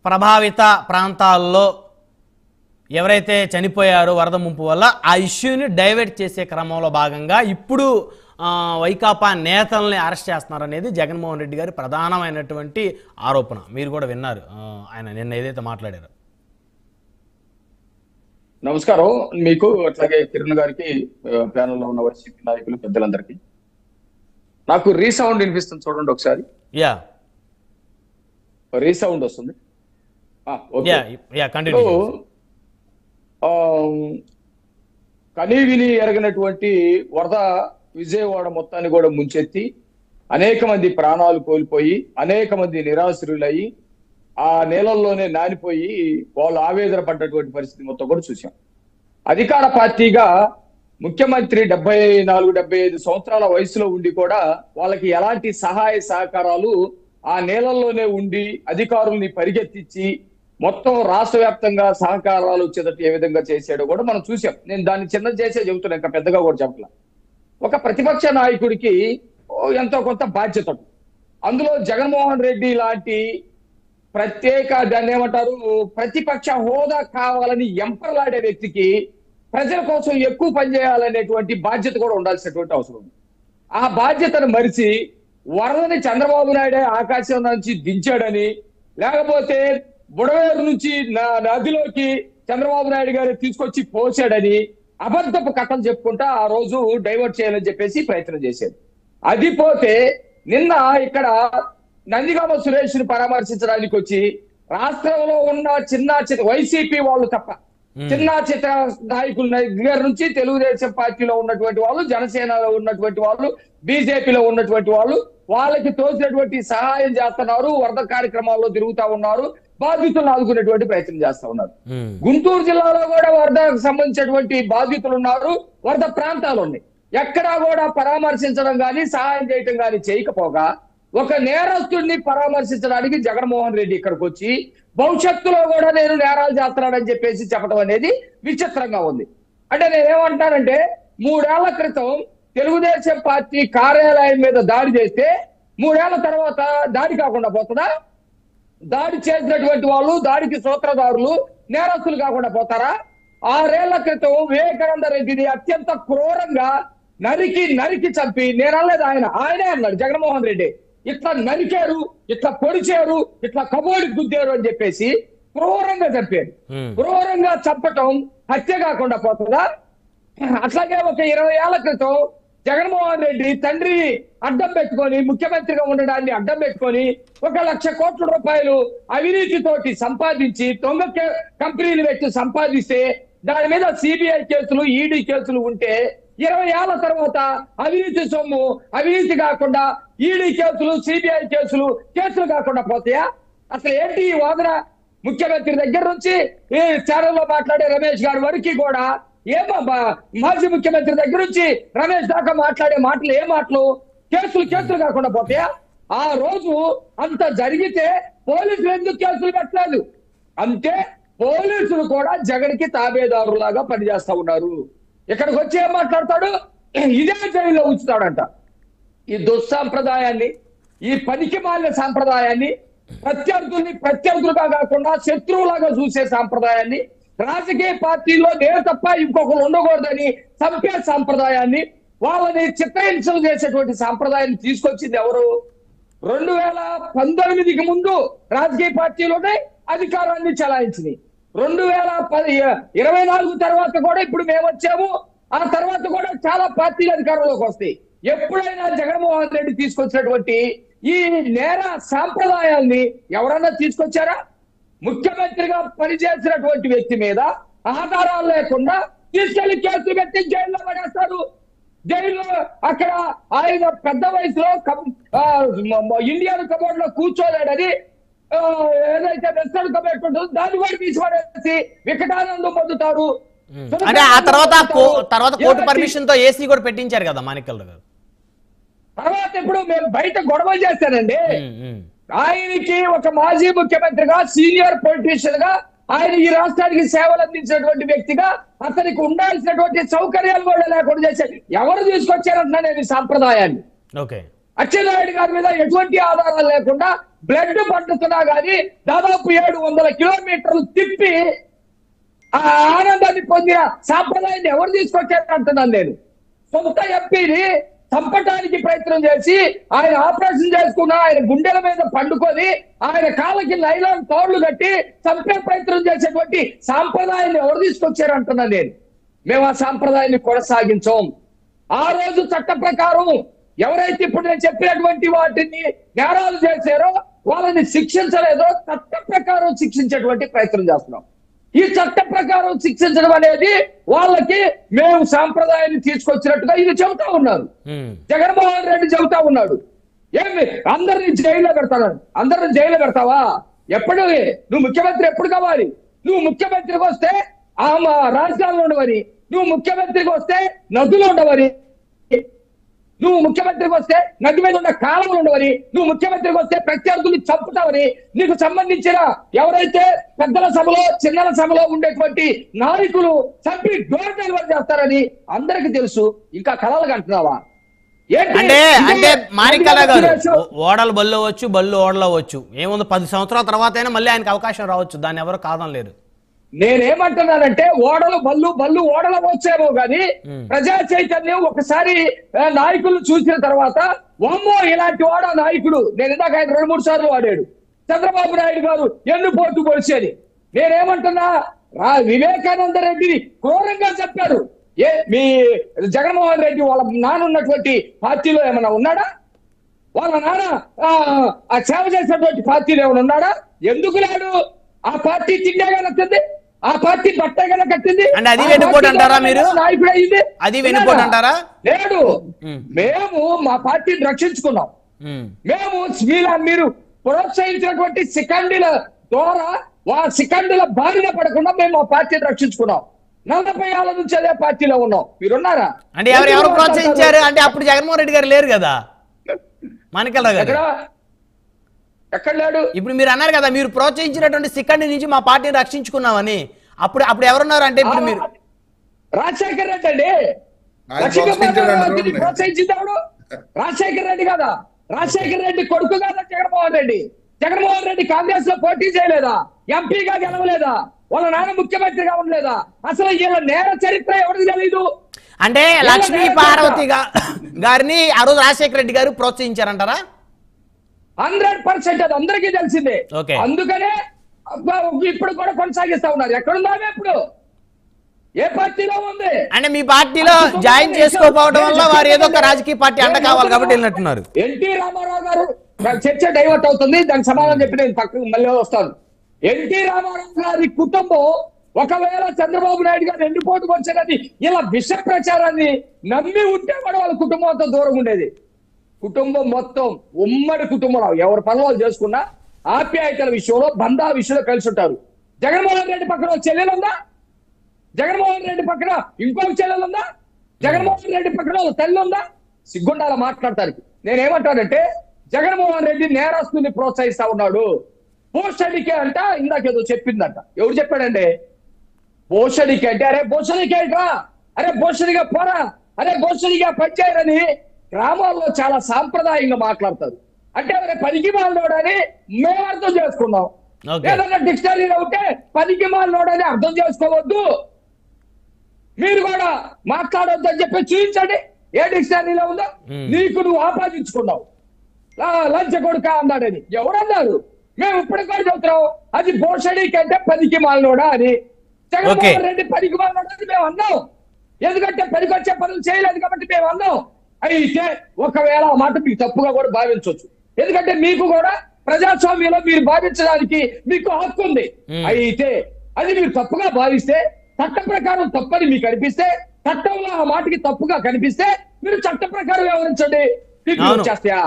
ప్రభావిత ప్రాంతాల్లో ఎవరైతే చనిపోయారో వరద ముంపు వల్ల ఆ ఇష్యూని డైవర్ట్ చేసే క్రమంలో భాగంగా ఇప్పుడు వైకాపా నేతల్ని అరెస్ట్ చేస్తున్నారనేది జగన్మోహన్ రెడ్డి గారి ప్రధానమైనటువంటి ఆరోపణ. మీరు కూడా విన్నారు ఆయన నిన్న ఏదైతే మాట్లాడారో. నమస్కారం మీకు, అట్లాగే కిరణ్ గారికి, ప్యానెల్లో ఉన్న వైసీపీ నాయకులు పెద్దలందరికీ. నాకు రీసౌండ్ వినిపిస్తుంది చూడండి ఒకసారి. యా, రీసౌండ్ వస్తుంది. కనీవిని ఎరగినటువంటి వరద విజయవాడ మొత్తాన్ని కూడా ముంచెత్తి అనేక మంది ప్రాణాలు కోల్పోయి అనేక మంది నిరాశ్రులయ్యి ఆ నీళ్ళల్లోనే నానిపోయి వాళ్ళు ఆవేదన పడ్డటువంటి పరిస్థితి మొత్తం కూడా చూసాం. అధికార పార్టీగా ముఖ్యమంత్రి 74-75 సంవత్సరాల వయసులో ఉండి కూడా వాళ్ళకి ఎలాంటి సహాయ సహకారాలు ఆ నీళ్ళల్లోనే ఉండి అధికారుల్ని పరిగెత్తించి మొత్తం రాష్ట్ర వ్యాప్తంగా సహకారాలు వచ్చేటట్టు ఏ విధంగా చేశాడో కూడా మనం చూసాం. నేను దాన్ని చిన్న చేసే చెబుతున్నా, ఇంకా పెద్దగా కూడా చెప్పలే. ఒక ప్రతిపక్ష నాయకుడికి ఎంతో కొంత బాధ్యత, అందులో జగన్మోహన్ రెడ్డి లాంటి ప్రత్యేక దాన్ని ఏమంటారు ప్రతిపక్ష హోదా కావాలని ఎంపర్లాడే వ్యక్తికి ప్రజల కోసం ఎక్కువ పనిచేయాలనేటువంటి బాధ్యత కూడా ఉండాల్సినటువంటి అవసరం ఉంది. ఆ బాధ్యతను మరిచి వరదని చంద్రబాబు నాయుడే ఆకాశం నుంచి దించాడని, లేకపోతే బుడవేరు నుంచి నదిలోకి చంద్రబాబు నాయుడు గారు తీసుకొచ్చి పోసాడని అబద్ధపు కథలు చెప్పుకుంటా ఆ రోజు డైవర్ట్ చేయాలని చెప్పేసి ప్రయత్నం చేశాడు. అది పోతే నిన్న ఇక్కడ నందిగామ సురేష్ ని పరామర్శించడానికి వచ్చి రాష్ట్రంలో ఉన్న చిన్న వైసీపీ వాళ్ళు తప్ప చిన్న నాయకుల దగ్గర నుంచి తెలుగుదేశం పార్టీలో ఉన్నటువంటి వాళ్ళు, జనసేనలో ఉన్నటువంటి వాళ్ళు, బీజేపీలో ఉన్నటువంటి వాళ్ళు వాళ్ళకి తోచినటువంటి సహాయం చేస్తున్నారు, వరద కార్యక్రమాల్లో తిరుగుతా ఉన్నారు, బాధితులను ఆదుకునేటువంటి ప్రయత్నం చేస్తా ఉన్నారు. గుంటూరు జిల్లాలో కూడా వరదకు సంబంధించినటువంటి బాధితులు ఉన్నారు, వరద ప్రాంతాలు ఉన్నాయి. ఎక్కడా కూడా పరామర్శించడం కానీ సహాయం చేయటం కానీ చేయకపోగా ఒక నేరస్తుడిని పరామర్శించడానికి జగన్మోహన్ రెడ్డి ఇక్కడికి వచ్చి భవిష్యత్తులో కూడా నేను నేరాలు చేస్తున్నానని చెప్పేసి చెప్పడం అనేది విచిత్రంగా ఉంది. అంటే నేనేమంటానంటే 3 ఏళ్ల క్రితం తెలుగుదేశం పార్టీ కార్యాలయం మీద దాడి చేస్తే 3 ఏళ్ల తర్వాత దాడి కాకుండా పోతుందా? దాడి చేసినటువంటి వాళ్ళు, దాడికి సూత్రధారులు నేరస్తులు కాకుండా పోతారా? 6 ఏళ్ల క్రితం వివేకానంద రెడ్డిని అత్యంత క్రూరంగా నరికి చంపి, నేనలేదు ఆయనే అన్నాడు జగన్మోహన్ రెడ్డి, ఇట్లా నరికారు, ఇట్లా పొడిచారు, ఇట్లా కబోడి గుద్దారు అని చెప్పేసి క్రూరంగా చంపారు. క్రూరంగా చంపటం హత్య కాకుండా పోతుందా? అట్లాగే ఒక 20 ఏళ్ల క్రితం జగన్మోహన్ రెడ్డి తండ్రిని అడ్డం పెట్టుకొని, ముఖ్యమంత్రిగా ఉండడాన్ని అడ్డం పెట్టుకొని 1 లక్ష కోట్ల రూపాయలు అవినీతితోటి సంపాదించి దొంగ కంపెనీలు పెట్టి సంపాదిస్తే దాని మీద సిబిఐ కేసులు, ఈడీ కేసులు ఉంటే 20 ఏళ్ల తర్వాత అవినీతి సొమ్ము అవినీతి కాకుండా ఈడీ కేసులు, సిబిఐ కేసులు కాకుండా పోతాయా? అసలు ఏంటి ఈ వాదన? ముఖ్యమంత్రి దగ్గర నుంచి ఈ ఛానల్లో మాట్లాడే రమేష్ గారి వరకు కూడా మాజీ ముఖ్యమంత్రి దగ్గర నుంచి రమేష్ దాకా మాట్లాడే మాటలు ఏ మాటలు? కేసులు కాకుండా పోతాయా? ఆ రోజు అంత జరిగితే పోలీసులు ఎందుకు కేసులు పెట్టలేదు? అంటే పోలీసులు కూడా జగన్ కి తాబేదారులాగా పనిచేస్తా ఉన్నారు. ఇక్కడికి వచ్చి ఏం మాట్లాడతాడు? ఇదే జైల్లో ఉంచుతాడంట. ఈ దుస్సాంప్రదాయాన్ని, ఈ పనికి మాలిన సాంప్రదాయాన్ని, ప్రత్యర్థులుగా కాకుండా శత్రువులాగా చూసే సాంప్రదాయాన్ని, రాజకీయ పార్టీల్లో నేను తప్ప ఇంకొకరు ఉండకూడదని చంపే సాంప్రదాయాన్ని, వాళ్ళని చిత్రహింసలు చేసేటువంటి సాంప్రదాయాన్ని తీసుకొచ్చింది ఎవరు? 2019కి ముందు రాజకీయ పార్టీలోనే అధికారాన్ని చలాయించింది. 2024 తర్వాత కూడా ఇప్పుడు మేము వచ్చాము, ఆ తర్వాత కూడా చాలా పార్టీలు అధికారంలోకి వస్తాయి. ఎప్పుడైనా జగన్మోహన్ రెడ్డి తీసుకొచ్చినటువంటి ఈ నేర సాంప్రదాయాల్ని ఎవరన్నా తీసుకొచ్చారా? ముఖ్యమంత్రిగా పనిచేసినటువంటి వ్యక్తి మీద ఆధారాలు లేకుండా తీసుకెళ్లి కేసులు పెట్టి జైల్లో పడేస్తారు. జైల్లో అక్కడ ఆయన పెద్ద వయసులో ఇండియన్ కబోర్డ్ లో కూర్చోలేడని ఏదైతే వెస్టర్న్ కబోర్డ్ ఉంటుందో దాన్ని కూడా తీసిపడేసి వికటానందం పొందుతారు. అంటే ఆ తర్వాత కోర్టు పర్మిషన్ తో ఏసీ కూడా పెట్టించారు కదా మాణిక్యాలరావు గారు. తర్వాత ఇప్పుడు మేము బయట గొడవలు చేస్తానండి. ఆయనకి ఒక మాజీ ముఖ్యమంత్రిగా, సీనియర్ పొలిటీషియన్ గా, ఆయన ఈ రాష్ట్రానికి సేవలు అందించినటువంటి వ్యక్తిగా అతనికి ఉండాల్సినటువంటి సౌకర్యాలు కూడా లేకుండా చేశారు. ఎవరు తీసుకొచ్చారంటున్నా నేను ఈ సాంప్రదాయాన్ని? అచ్చెన్నాయుడు గారి మీద ఎటువంటి ఆధారాలు లేకుండా బ్లడ్ పండుతున్నా గానీ దాదాపు 700 కిలోమీటర్లు తిప్పి ఆ ఆనందాన్ని పొందిన సాంప్రదాయాన్ని ఎవరు తీసుకొచ్చారు అంటున్నాను నేను. సొంత ఎంపీని చంపటానికి ప్రయత్నం చేసి ఆయన ఆపరేషన్ చేసుకున్న ఆయన గుండెల మీద పండుకొని ఆయన కాళ్ళకి నైలాన్ తాళ్లు కట్టి చంపే ప్రయత్నం చేసేటువంటి సాంప్రదాయాన్ని ఎవరు తీసుకొచ్చారు అంటున్నా నేను. మేము ఆ సాంప్రదాయాన్ని కొనసాగించాం. ఆ రోజు చట్ట ప్రకారం ఎవరైతే ఇప్పుడు నేను చెప్పినటువంటి వాటిని నేరాలు చేశారో వాళ్ళని శిక్షించలేదో చట్ట ప్రకారం శిక్షించేటువంటి ప్రయత్నం చేస్తున్నాం. ఈ చట్ట ప్రకారం శిక్షించడం అనేది వాళ్ళకి మేము సాంప్రదాయాన్ని తీసుకొచ్చినట్టుగా ఇది చెబుతా ఉన్నారు. జగన్మోహన్ రెడ్డి చెబుతా ఉన్నాడు, ఏమి అందరినీ జైల్లో పెడతాను. అందరిని జైల్లో పెడతావా? ఎప్పుడు నువ్వు ముఖ్యమంత్రి ఎప్పుడు కావాలి? నువ్వు ముఖ్యమంత్రికి వస్తే రాజధానిలో ఉండవని, నువ్వు ముఖ్యమంత్రికి వస్తే నదులు ఉండవని, నువ్వు ముఖ్యమంత్రికి వస్తే నది మీద ఉన్న కాలంలో ఉండవని, నువ్వు ముఖ్యమంత్రికి వస్తే ప్రత్యర్థుల్ని చంపుతావని, నీకు సంబంధించిన ఎవరైతే పెద్దల సభలో చిన్నల సభలో ఉండేటువంటి నాయకులు చంపి డోర్ డెలివరీ చేస్తారని అందరికి తెలుసు. ఇంకా కలలు అంటున్నావా? అంటే అంటే మాణిక్యాల గారు ఓడలు బళ్ళు అవ్వచ్చు, బళ్ళు ఓడలు అవ్వచ్చు, ఏముంది 10 సంవత్సరాల తర్వాత అయినా మళ్ళీ ఆయనకు అవకాశం రావచ్చు. దాన్ని ఎవరు కాదనలేరు. నేనేమంటున్నానంటే ఓడలు బళ్ళు ఓడలు వచ్చేమో కానీ ప్రజా చైతన్యం ఒకసారి నాయకులు చూసిన తర్వాత వామ్మో ఇలాంటి వాడ నాయకుడు. నేను ఇందాక ఆయన 2-3 సార్లు వాడాడు చంద్రబాబు నాయుడు గారు ఎన్నుపోటు పొడిచేది. నేనేమంటున్నా, వివేకానంద రెడ్డిని క్రూరంగా చెప్పారు. మీ జగన్మోహన్ రెడ్డి వాళ్ళ నాన్న ఉన్నటువంటి పార్టీలో ఏమైనా ఉన్నాడా? వాళ్ళ నాన్న ఆ సేవ చేసినటువంటి పార్టీలో ఏమైనా ఉన్నాడా? ఎందుకు లేడు? ఆ పార్టీ తిండేగా నచ్చింది, ఆ పార్టీ బట్టగా కట్టింది. అంటే అది వెనుకోట అంటారా మీరు? నాయకుడు అయింది, అది వెనుకోట అంటారా? లేడు. మేము మా పార్టీని రక్షించుకున్నాం. మేము మీరు ప్రోత్సహించినటువంటి సికండిల ద్వారా సికండిల బారిన పడకుండా మేము మా పార్టీని రక్షించుకున్నాం. 40 ఏళ్ల నుంచి అదే పార్టీలో ఉన్నాం. మీరున్నారా? అంటే ఎవరు ప్రోత్సహించారు? అంటే అప్పుడు జగన్మోహన్ రెడ్డి గారు లేరు కదా, మాణిక్యాల గారు ఎక్కడ లేడు. ఇప్పుడు మీరు అన్నారు కదా, మీరు ప్రోత్సహించినటువంటి సికండి నుంచి మా పార్టీని రక్షించుకున్నామని. అప్పుడు ఎవరున్నారు? అంటే ఇప్పుడు మీరు రాజశేఖర్ రెడ్డి అండి. ప్రోత్సహించింది రాజశేఖర్ రెడ్డి కదా. రాజశేఖర్ రెడ్డి కొడుకు కదా జగన్మోహన్ రెడ్డి. జగన్మోహన్ రెడ్డి కాంగ్రెస్ లో పోటీ చేయలేదా? ఎంపీగా గెలవలేదా? వాళ్ళ నాన్న ముఖ్యమంత్రిగా ఉండలేదా? అసలు వీళ్ళ నేర చరిత్ర ఎవరికి తెలీదు. అంటే లక్ష్మీ పార్వతి గారిని ఆ రోజు రాజశేఖర రెడ్డి గారు ప్రోత్సహించారంటారా? 100% అది అందరికీ తెలిసిందే. అందుకనే ఇప్పుడు కూడా కొనసాగిస్తా ఉన్నారు. ఎక్కడున్నామే ఇప్పుడు? ఏ పార్టీలో ఉంది? అంటే మీ పార్టీలో జాయిన్ చేసుకోకపోవడం వల్ల వారు ఏదో ఒక రాజకీయ పార్టీ అంట కావాలి కాబట్టి వెళ్ళినట్టున్నారు. ఎన్టీ రామారావు గారు చర్చ డైవర్ట్ అవుతుంది, దానికి సమాధానం చెప్పి నేను పక్కకు మళ్ళీ వస్తాను. ఎన్టీ రామారావు గారి కుటుంబం ఒకవేళ చంద్రబాబు నాయుడు గారు ఎండిపోటు వచ్చేది ఇలా విష ప్రచారాన్ని నమ్మి ఉంటే కూడా వాళ్ళ కుటుంబం అంతా దూరం ఉండేది. కుటుంబం మొత్తం ఉమ్మడి కుటుంబం, ఎవరి పనులు వాళ్ళు చేసుకున్నా ఆప్యాయతల విషయంలో బంధా విషయంలో కలిసి ఉంటారు. జగన్మోహన్ రెడ్డి పక్కన చెల్లెలు ఉందా? జగన్మోహన్ రెడ్డి పక్కన ఇంకొక చెల్లెలు ఉందా? జగన్మోహన్ రెడ్డి పక్కన తల్లి ఉందా? సిగ్గుండాల మాట్లాడతారు. నేనేమంటానంటే జగన్మోహన్ రెడ్డి నేరస్తుని ప్రోత్సహిస్తా ఉన్నాడు. పోషడికే అంట, ఇందాకేదో చెప్పిందంట. ఎవరు చెప్పాడండి? పోషడికే అంటే అరే పోషడికే రా, అరే పోషడిగా పోరా, అరే పోషడిగా పనిచేయరని గ్రామాల్లో చాలా సాంప్రదాయంగా మాట్లాడతారు. అంటే అరే పనికి మాలినోడని మేము అర్థం చేసుకున్నాం. ఏదన్నా డిక్షనరీలో ఉంటే పనికి మాలినోడని అర్థం చేసుకోవద్దు. మీరు కూడా మాట్లాడొద్దు అని చెప్పి చూపించండి. ఏ డిక్షనరీలో ఉందో నీకు నువ్వు ఆపాదించుకున్నావు. లంచ కొడుక అన్నాడని ఎవరన్నారు? మేము ఇప్పటికి కూడా చెబుతున్నాం అది పోషడి కంటే పనికి మాలినోడా అని. జగన్మోహన్ రెడ్డి పనికి మాలినోడా అని మేము అన్నాం. ఎందుకంటే పనికి వచ్చే పనులు చేయలేదు కాబట్టి మేము అన్నాం. అయితే ఒకవేళ ఆ మాట మీకు తప్పుగా కూడా భావించవచ్చు. ఎందుకంటే మీకు కూడా ప్రజాస్వామ్యంలో మీరు భావించడానికి మీకు హక్కు ఉంది. అయితే అది మీరు తప్పుగా భావిస్తే, చట్ట ప్రకారం తప్పని మీకు అనిపిస్తే, చట్టంలో ఆ మాటకి తప్పుగా కనిపిస్తే మీరు చట్ట ప్రకారం వ్యవహరించండి. బీపీ వచ్చేస్తాయా?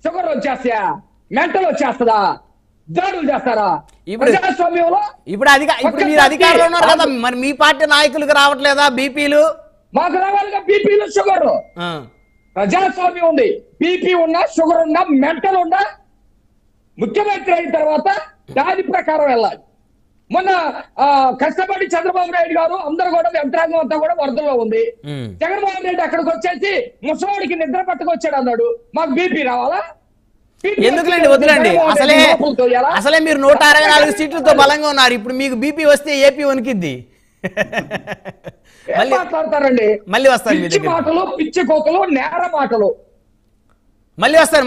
షుగర్ వచ్చేస్తాయా? మెంటల్ వచ్చేస్తుందా? దాడులు చేస్తారా? ప్రజాస్వామ్యంలో ఇప్పుడు మీరు అధికారంలో ఉన్నారు కదా, మరి మీ పార్టీ నాయకులకు రావట్లేదా బీపీలు? మాకు రావాలిగా బీపీలు, షుగర్. ప్రజాస్వామ్యం ఉంది. బీపీ ఉన్నా, షుగర్ ఉన్నా, మెంటల్ ఉన్నా ముఖ్యమంత్రి అయిన తర్వాత దాని ప్రకారం వెళ్ళాలి. మొన్న కష్టపడి చంద్రబాబు నాయుడు గారు అందరూ కూడా యంత్రాంగం అంతా కూడా వరదల్లో ఉంది. జగన్మోహన్ రెడ్డి అక్కడికి వచ్చేసి ముసలోడికి నిద్ర పట్టుకొచ్చాడు అన్నాడు. మాకు బీపీ రావాలా? ఎందుకులేండి, వద్దులండి. అసలే మీరు 164 సీట్లతో బలంగా ఉన్నారు. ఇప్పుడు మీకు బీపీ వస్తే ఏపీ వణికిద్ది. మాట్లాడతారండి, మళ్ళీ వస్తారు, పిచ్చి మాటలు, పిచ్చి కోతలు, నేర మాటలు. మళ్ళీ వస్తారు.